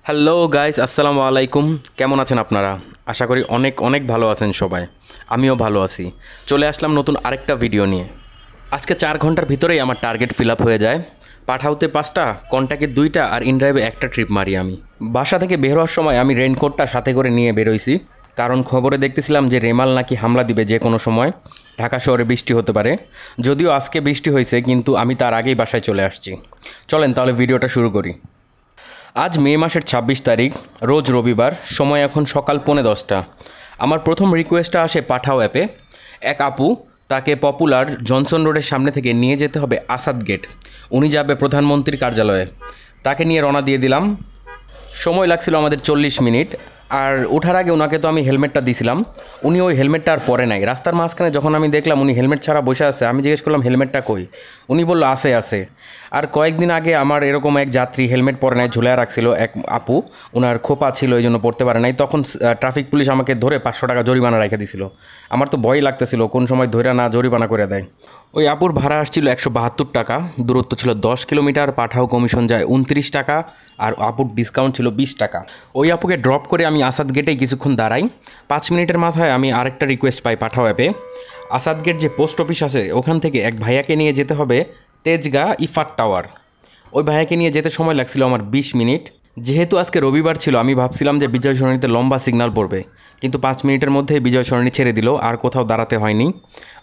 Hello guys, আসসালামু আলাইকুম। কেমন আছেন আপনারা? আশা করি অনেক অনেক ভালো আছেন সবাই। আমিও ভালো আছি। চলে আসলাম নতুন আরেকটা ভিডিও নিয়ে। আজকে 4 ঘন্টার ভিতরেই আমার টার্গেট ফিল আপ হয়ে যায়। পাঠাউতে 5টা, কন্টাক্টে 2টা আর ইনড্রাইভে একটা ট্রিপ মারি আমি। বাসা থেকে বের হওয়ার সময় আমি রেইনকোটটা সাথে করে নিয়ে বেরোইছি, কারণ খবরে দেখতেছিলাম যে রেমাল নাকি হামলা দিবে যে কোনো সময়। ঢাকা শহরে বৃষ্টি হতে পারে। যদিও আজকে বৃষ্টি হয়েছে, কিন্তু আমি তার আগেই বাসায় চলে আসছি। চলেন তাহলে ভিডিওটা শুরু করি। আজ মে মাসের 26 তারিখ, রোজ রবিবার। সময় এখন সকাল 10:45। আমার প্রথম রিকোয়েস্টটা আসে পাঠাও অ্যাপে। এক আপু, তাকে পপুলার জনসন রোডের সামনে থেকে নিয়ে যেতে হবে আসাদ গেট। উনি যাবে প্রধানমন্ত্রীর কার্যালয়ে। তাকে নিয়ে রওনা দিয়ে দিলাম। সময় লাগছিল আমাদের 40 মিনিট। আর ওঠার আগে ওনাকে তো আমি হেলমেটটা দিয়েছিলাম। উনি ওই হেলমেটটা আর পরে নাই। রাস্তার মাঝখানে যখন আমি দেখলাম উনি হেলমেট ছাড়া বসে আছে, আমি জিজ্ঞেস করলাম হেলমেটটা কই। উনি বলল আছে আছে। আর কয়েকদিন আগে আমার এরকম এক যাত্রী হেলমেট পরে নাই, ঝুলায় রাখছিল এক আপু। ওনার খোপা ছিল, এই জন্য পড়তে পারে নাই। তখন ট্রাফিক পুলিশ আমাকে ধরে 500 টাকা জরিমানা রেখে দিছিল। আমার তো ভয় লাগতেছিল কোন সময় ধরে না জরিমানা করে দেয়। ওই আপুর ভাড়া আসছিল 172 টাকা। দূরত্ব ছিল 10 কিলোমিটার। পাঠাও কমিশন যায় 29 টাকা। আর আপুর ডিসকাউন্ট ছিল 20 টাকা। ওই আপুকে ড্রপ করে আমি আসাদ গেটেই কিছুক্ষণ দাঁড়াই। 5 মিনিটের মাথায় আমি আরেকটা রিকোয়েস্ট পাই পাঠাও অ্যাপে। আসাদ গেট যে পোস্ট অফিস আছে ওখান থেকে এক ভাইয়াকে নিয়ে যেতে হবে তেজগাঁ ইফাত টাওয়ার। ওই ভাইয়াকে নিয়ে যেতে সময় লাগছিল আমার 20 মিনিট। যেহেতু আজকে রবিবার ছিল, আমি ভাবছিলাম যে বিজয় সরণিতে লম্বা সিগন্যাল পড়বে, কিন্তু 5 মিনিটের মধ্যেই বিজয় সরণি ছেড়ে দিল, আর কোথাও দাঁড়াতে হয়নি।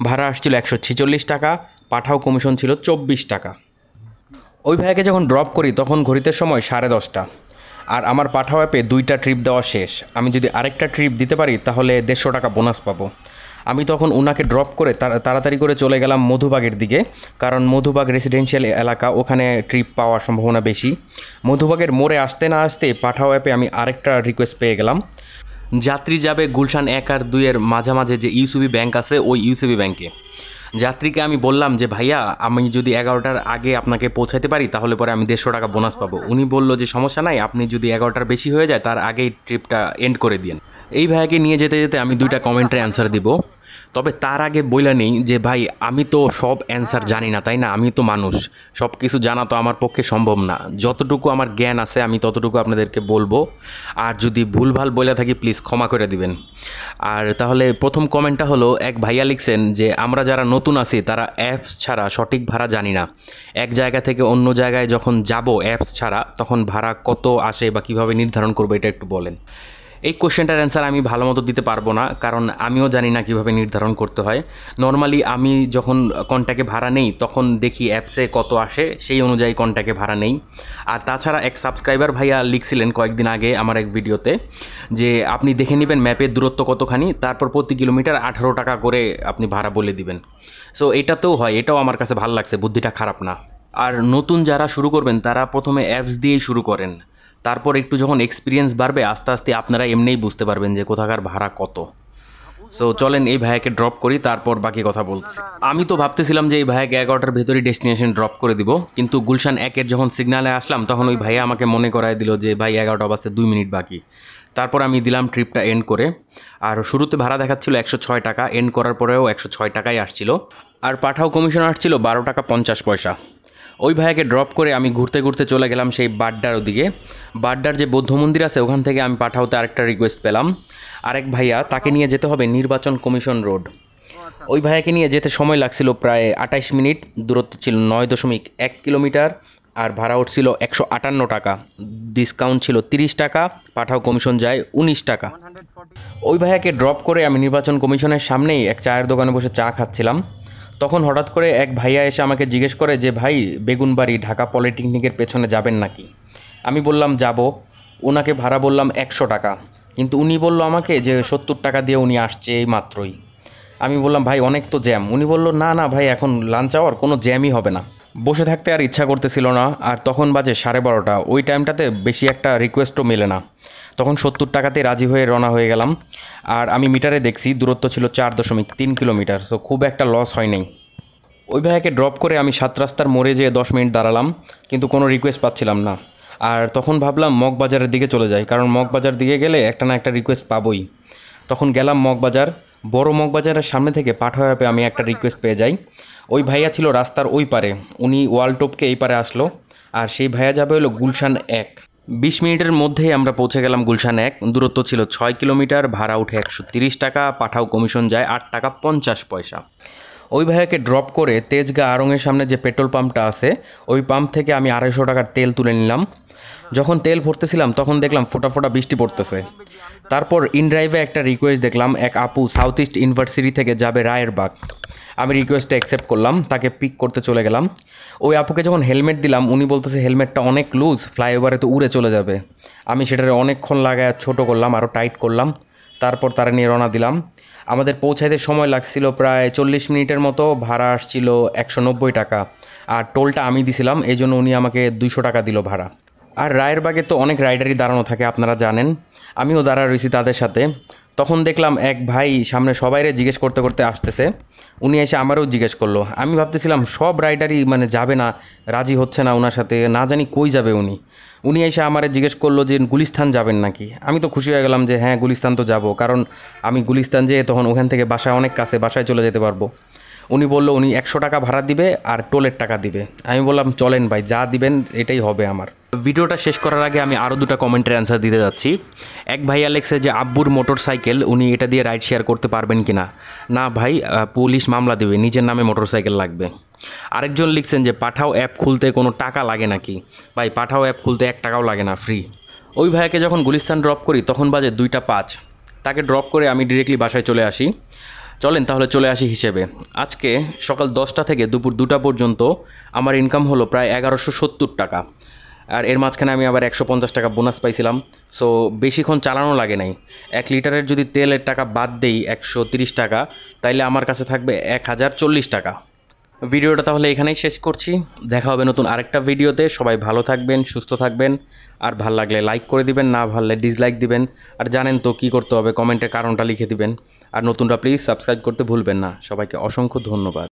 ভাড়া আসছিল 146 টাকা। পাঠাও কমিশন ছিল 24 টাকা। ওই ভাইয়াকে যখন ড্রপ করি তখন ঘড়িতে সময় 10:30। আর আমার পাঠাও অ্যাপে 2টা ট্রিপ দেওয়া শেষ। আমি যদি আরেকটা ট্রিপ দিতে পারি তাহলে 150 টাকা বোনাস পাবো। আমি তখন ওনাকে ড্রপ করে তাড়াতাড়ি করে চলে গেলাম মধুবাগের দিকে, কারণ মধুবাগ রেসিডেন্সিয়াল এলাকা, ওখানে ট্রিপ পাওয়ার সম্ভাবনা বেশি। মধুবাগের মোড়ে আসতে না আসতে পাঠাও অ্যাপে আমি আরেকটা রিকোয়েস্ট পেয়ে গেলাম। যাত্রী যাবে গুলশান 1 আর 2 এর মাঝামাঝি যে ইউসিবি ব্যাংক আছে, ওই ইউসিবি ব্যাংকে। যাত্রীকে আমি বললাম যে ভাইয়া, আমি যদি 11টার আগে আপনাকে পৌঁছাতে পারি তাহলে পরে আমি 150 টাকা বোনাস পাবো। উনি বলল যে সমস্যা নাই, আপনি যদি 11টার বেশি হয়ে যায় তার আগেই ট্রিপটা এন্ড করে দিন। এই ভাইয়াকে নিয়ে যেতে যেতে আমি 2টা কমেন্টের অ্যান্সার দিব। তবে তার আগে বইলা নেই যে ভাই, আমি তো সব অ্যান্সার জানি না, তাই না? আমি তো মানুষ, সব কিছু জানা তো আমার পক্ষে সম্ভব না। যতটুকু আমার জ্ঞান আছে আমি ততটুকু আপনাদেরকে বলবো। আর যদি ভুলভাল বলে থাকি প্লিজ ক্ষমা করে দিবেন। আর তাহলে প্রথম কমেন্টটা হলো, এক ভাইয়া লিখছেন যে আমরা যারা নতুন আছি তারা অ্যাপস ছাড়া সঠিক ভাড়া জানি না। এক জায়গা থেকে অন্য জায়গায় যখন যাব অ্যাপস ছাড়া, তখন ভাড়া কত আসে বা কীভাবে নির্ধারণ করবো, এটা একটু বলেন। এই কোশ্চেনটার অ্যান্সার আমি ভালো মতো দিতে পারবো না, কারণ আমিও জানি না কীভাবে নির্ধারণ করতে হয়। নর্মালি আমি যখন কন্ট্যাক্টে ভাড়া নেই তখন দেখি অ্যাপসে কত আসে, সেই অনুযায়ী কন্ট্যাক্টে ভাড়া নেই। আর তাছাড়া এক সাবস্ক্রাইবার ভাইয়া লিখছিলেন কয়েকদিন আগে আমার এক ভিডিওতে যে আপনি দেখে নেবেন ম্যাপের দূরত্ব কতখানি, তারপর প্রতি কিলোমিটার 18 টাকা করে আপনি ভাড়া বলে দিবেন। সো এটাতেও হয়, এটাও আমার কাছে ভালো লাগছে, বুদ্ধিটা খারাপ না। আর নতুন যারা শুরু করবেন তারা প্রথমে অ্যাপস দিয়েই শুরু করেন। তারপর একটু যখন এক্সপিরিয়েন্স বাড়বে আস্তে আস্তে আপনারা এমনিই বুঝতে পারবেন যে কোথাকার ভাড়া কত। সো চলেন এই ভাইয়াকে ড্রপ করি, তারপর বাকি কথা বলছি। আমি তো ভাবতেছিলাম যে এই ভাইয়াকে 11টার ভেতরেই ডেস্টিনেশন ড্রপ করে দিব, কিন্তু গুলশান 1-এর যখন সিগনালে আসলাম তখন ওই ভাইয়া আমাকে মনে করায় দিল যে ভাই 11টা বাজতে 2 মিনিট বাকি। তারপর আমি দিলাম ট্রিপটা এন্ড করে। আর শুরুতে ভাড়া দেখাচ্ছিল 106 টাকা, এন্ড করার পরেও 106 টাকাই আসছিল। আর পাঠাও কমিশন আসছিল 12 টাকা 50 পয়সা। ওই ভাইয়াকে ড্রপ করে আমি ঘুরতে ঘুরতে চলে গেলাম সেই বাড্ডার ওদিকে। বাড্ডার যে বৌদ্ধ মন্দির আছে ওখান থেকে আমি পাঠাওতে আরেকটা রিকোয়েস্ট পেলাম। আরেক ভাইয়া, তাকে নিয়ে যেতে হবে নির্বাচন কমিশন রোড। ওই ভাইয়াকে নিয়ে যেতে সময় লাগছিল প্রায় 28 মিনিট। দূরত্ব ছিল 9.1 কিলোমিটার। আর ভাড়া উঠছিল 158 টাকা। ডিসকাউন্ট ছিল 30 টাকা। পাঠাও কমিশন যায় 19 টাকা। ওই ভাইয়াকে ড্রপ করে আমি নির্বাচন কমিশনের সামনেই এক চায়ের দোকানে বসে চা খাচ্ছিলাম। তখন হঠাৎ করে এক ভাইয়া এসে আমাকে জিজ্ঞেস করে যে ভাই, বেগুনবাড়ি ঢাকা পলিটেকনিকের পেছনে যাবেন নাকি? আমি বললাম যাব। ওনাকে ভাড়া বললাম 100 টাকা, কিন্তু উনি বলল আমাকে যে 70 টাকা দিয়ে উনি আসছে এই মাত্রই। আমি বললাম ভাই অনেক তো জ্যাম। উনি বলল না না ভাই, এখন লাঞ্চ আওয়ার, কোনো জ্যামই হবে না। বসে থাকতে আর ইচ্ছা করতেছিল না। আর তখন বাজে 12:30। ওই টাইমটাতে বেশি একটা রিকোয়েস্টও মেলে না। তখন 70 টাকাতে রাজি হয়ে রওনা হয়ে গেলাম। আর আমি মিটারে দেখছি দূরত্ব ছিল 4.3 কিলোমিটার। সো খুব একটা লস হয় নাই। ওই ভাইয়াকে ড্রপ করে আমি 7 রাস্তার মোড়ে যেয়ে 10 মিনিট দাঁড়ালাম, কিন্তু কোনো রিকোয়েস্ট পাচ্ছিলাম না। আর তখন ভাবলাম মগবাজারের দিকে চলে যাই, কারণ মগবাজার দিকে গেলে একটা না একটা রিকোয়েস্ট পাবোই। তখন গেলাম মগবাজার। বড় মগবাজারের সামনে থেকে পাঠাও অ্যাপে আমি একটা রিকোয়েস্ট পেয়ে যাই। ওই ভাইয়া ছিল রাস্তার ওই পারে, উনি ওয়ালটপকে এই পারে আসলো। আর সেই ভাইয়া যাবে হলো গুলশান 1। 20 মিনিটের মধ্যেই আমরা পৌঁছে গেলাম গুলশান 1। দূরত্ব ছিল 6 কিলোমিটার, ভাড়া উঠে 130 টাকা, পাঠাও কমিশন যায় 8 টাকা 50 পয়সা। ওই ভাইয়াকে ড্রপ করে তেজগাঁ আড়ংয়ের সামনে যে পেট্রোল পাম্পটা আছে ওই পাম্প থেকে আমি 250 টাকার তেল তুলে নিলাম। যখন তেল ভরতেছিলাম তখন দেখলাম ফোঁটা ফোঁটা বৃষ্টি পড়তেছে। তারপর ইনড্রাইভে একটা রিকোয়েস্ট দেখলাম, এক আপু সাউথ ইস্ট ইউনিভার্সিটি থেকে যাবে রায়েরবাগ। আমি রিকোয়েস্টটা অ্যাকসেপ্ট করলাম, তাকে পিক করতে চলে গেলাম। ওই আপুকে যখন হেলমেট দিলাম উনি বলতেছে হেলমেটটা অনেক লুজ, ফ্লাইওভারে তো উড়ে চলে যাবে। আমি সেটারে অনেকক্ষণ লাগায় ছোটো করলাম, আরও টাইট করলাম, তারপর তারা নিয়ে রওনা দিলাম। আমাদের পৌঁছাইতে সময় লাগছিল প্রায় 40 মিনিটের মতো। ভাড়া আসছিল 190 টাকা, আর টোলটা আমি দিছিলাম, এই জন্য উনি আমাকে 200 টাকা দিল ভাড়া। আর রায়েরবাগে তো অনেক রাইডারই দাঁড়ানো থাকে, আপনারা জানেন। আমিও দাঁড়া রয়েছি তাদের সাথে। তখন দেখলাম এক ভাই সামনে সবাইরে জিজ্ঞেস করতে করতে আসতেছে। উনি এসে আমারও জিজ্ঞেস করলো। আমি ভাবতেছিলাম সব রাইডারই মানে যাবে না, রাজি হচ্ছে না ওনার সাথে, না জানি কই যাবে উনি। উনি এসে আমারে জিজ্ঞেস করলো যে গুলিস্তান যাবেন নাকি। আমি তো খুশি হয়ে গেলাম যে হ্যাঁ গুলিস্তান তো যাব, কারণ আমি গুলিস্তান যেয়ে তখন ওখান থেকে বাসায় অনেক কাছে, বাসায় চলে যেতে পারবো। উনি বললো উনি 100 টাকা ভাড়া দিবে আর টোলের টাকা দিবে। আমি বললাম চলেন ভাই, যা দিবেন এটাই হবে আমার। ভিডিওটা শেষ করার আগে আমি আরও দুটো কমেন্টের অ্যান্সার দিতে যাচ্ছি। এক ভাইয়া লেখছে যে আব্বুর মোটর সাইকেল, উনি এটা দিয়ে রাইড শেয়ার করতে পারবেন কি না। না ভাই, পুলিশ মামলা দেবে, নিজের নামে মোটর সাইকেল লাগবে। আরেকজন লিখছেন যে পাঠাও অ্যাপ খুলতে কোনো টাকা লাগে নাকি। ভাই পাঠাও অ্যাপ খুলতে 1 টাকাও লাগে না, ফ্রি। ওই ভাইয়াকে যখন গুলিস্তান ড্রপ করি তখন বাজে 2টা 5। তাকে ড্রপ করে আমি ডিরেক্টলি বাসায় চলে আসি। চলেন তাহলে চলে আসি হিসেবে। আজকে সকাল 10টা থেকে দুপুর 2টা পর্যন্ত আমার ইনকাম হলো প্রায় 1170 টাকা। আর এর মাঝখানে আমি আবার 150 টাকা বোনাস পাইছিলাম। সো বেশিক্ষণ চালানো লাগে নাই। 1 লিটারের যদি তেলের টাকা বাদ দেই 130 টাকা, তাইলে আমার কাছে থাকবে 1040 টাকা। ভিডিওটা তাহলে এখানেই শেষ করছি। দেখা হবে নতুন আরেকটা ভিডিওতে। সবাই ভালো থাকবেন, সুস্থ থাকবেন। আর ভাল লাগলে লাইক করে দিবেন, না ভালো লাগলে ডিসলাইক দিবেন। আর জানেন তো কী করতে হবে, কমেন্টের কারণটা লিখে দিবেন। আর নতুনরা প্লিজ সাবস্ক্রাইব করতে ভুলবেন না। সবাইকে অসংখ্য ধন্যবাদ।